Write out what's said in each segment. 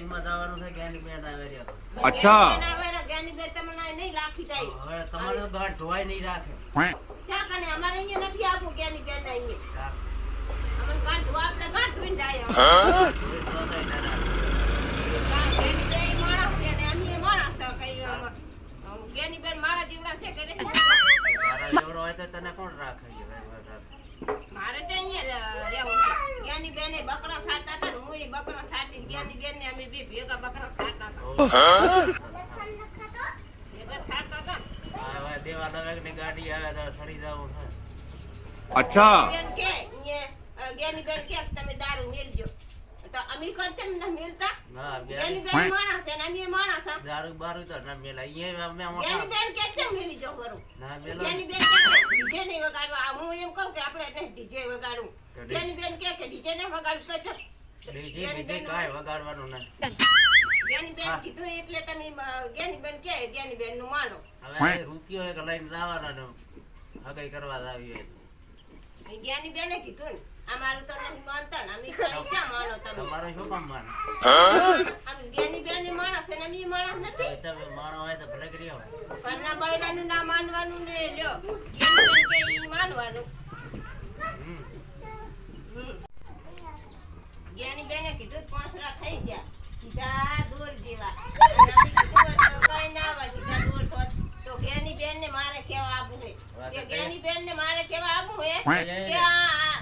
Kitchen માં જવાનું છે જ્ઞાની બેન આવે રહ્યા. અચ્છા જ્ઞાની બેન તમને નહીં રાખી દઈ. હવે તમારે તો ગાંઠ ધોવાય નહીં રાખે. ચા કને અમારે અહીંયા નથી આપવું જ્ઞાની બેન અહીંયા. અમને ગાંઠ ધોવા આપણે ગાંઠ ધોઈને જાય. જ્ઞાની બેન માણસ છે ને અમે માણસ છે કઈ જ્ઞાની બેન મારા જીવડા છે કે નહીં? મારા જેવડો હોય તો તને કોણ રાખે? મારે તો અહીંયા રહેવું છે. જ્ઞાની બેને બકરા છાડતા હતા ને હું એ બકરા છાડતી. જ્ઞાની બેન ને અમે બે ભેગા બકરા છાડતા હતા. ભેગા છાડતા હતા. હવે દેવા લવેક ની ગાડી આવે તો સડી જવું છે. અચ્છા બેન કે અહીંયા જ્ઞાની બેન કે તમે દારૂ મેલજો તો અમે કોચમ ન મેલતા. હા જ્ઞાની બેન માણસ છે ને અમે માણસ છે. દારૂ બારૂ તો ના મેલા. અહીંયા અમે જ્ઞાની બેન કે છે મેલી જો કરું. ના મેલો. જ્ઞાની બેન કે ડીજે નહીં વગાડવા. હું એમ કહું કે આપણે નહીં ડીજે વગાડવું. જ્ઞાની બેન કે ડીજે ને વગાડવું તો ચલ. ડીજે કાંઈ વગાડવાનું નથી. જ્ઞાની બેન કીધું એટલે તમે જ્ઞાની બેન કે જ્ઞાની બેન નું માનો. હવે રૂપિયો એક લઈને જવાનો હગાઈ કરવા જ આવી હોય. જ્ઞાની બેને કીધું ને અમારું તો નહીં માનતા ને અમે ક્યાં માનો તમે? તમારે શું કામ માને? અમે જ્ઞાની બેન ને માણસ છે ને અમે માણસ નથી. તમે માણો હોય તો ભલે કરી આવો. ઘરના બૈરાનું ના માનવાનું ને લ્યો જ્ઞાની બેન કે ઈ માનવાનું. જ્ઞાની બેને કીધું પાંસરા થઈ ગયા સીધા દોર જેવા. અને અમે કીધું તો કઈ ના આવે સીધા દોર તો જ્ઞાની બેન ને મારે કેવા આપવું છે. કે જ્ઞાની બેન ને મારે કેવા આપવું છે કે આ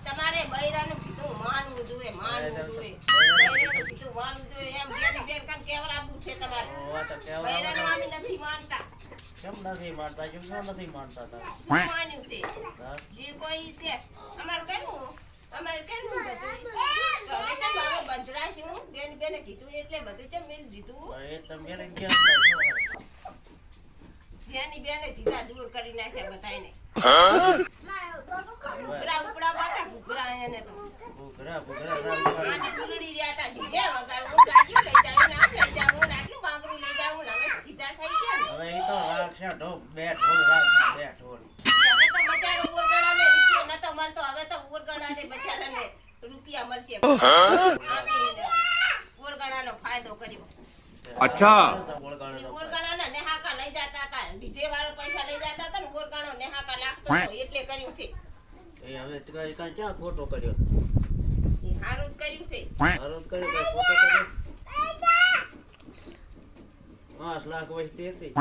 તમારે બૈરાનું કીધું માનવું જોઈએ માનવું જોઈએ. બૈરાનું કીધું માનવું જોઈએ એમ જ્ઞાની બેન કામ કેવા આપવું છે તમારે. બૈરાનું અમે નથી માનતા. કેમ નથી માનતા? કેમ નથી માનતા તમે? શું માન્યું છે? જે કોઈ છે અમારે કરવું બધું. હવે તો મારો બંધરા છે હું જ્ઞાની બેને કીધું એટલે બધું ચમ મેળ દીધું. એ તમે ગયા જ્ઞાની બેને સીધા દૂર કરી નાખ્યા બધાને. ઘૂઘરા ઉપડા બાટા ઘૂઘરા એને તો ભૂખરા આને ગુલડી રહ્યા હતા ડીજે વગાડવું ગાડીઓ લઈ જાવું ને આમ લઈ જાવું ને આટલું બાંગડું લઈ જાવું ને હવે સીધા થઈ ગયા ને. હવે એ તો રાખશે ઢોક બે ઢોલ રાખશે બે ઢોલ. હવે તો બચારો ઉરગડાને રૂપિયો નતો મળતો. હવે તો ઉરગડાને બચારાને રૂપિયા મળશે. ઉરગડાનો ફાયદો કર્યો. અચ્છા ઉરગડાના નેહાકા લઈ જતા હતા. ડીજે વાળો પૈસા લઈ જતા હતા ને ઉરગડાનો નેહાકા લાગતો હતો એટલે કર્યું છે. એ હવે કાંઈ ક્યાં ખોટો કર્યો? એ હારું જ કર્યું છે. હારું જ કર્યો, કાંઈ ખોટો કર્યો. 5 લાખ વસ્તી હતી.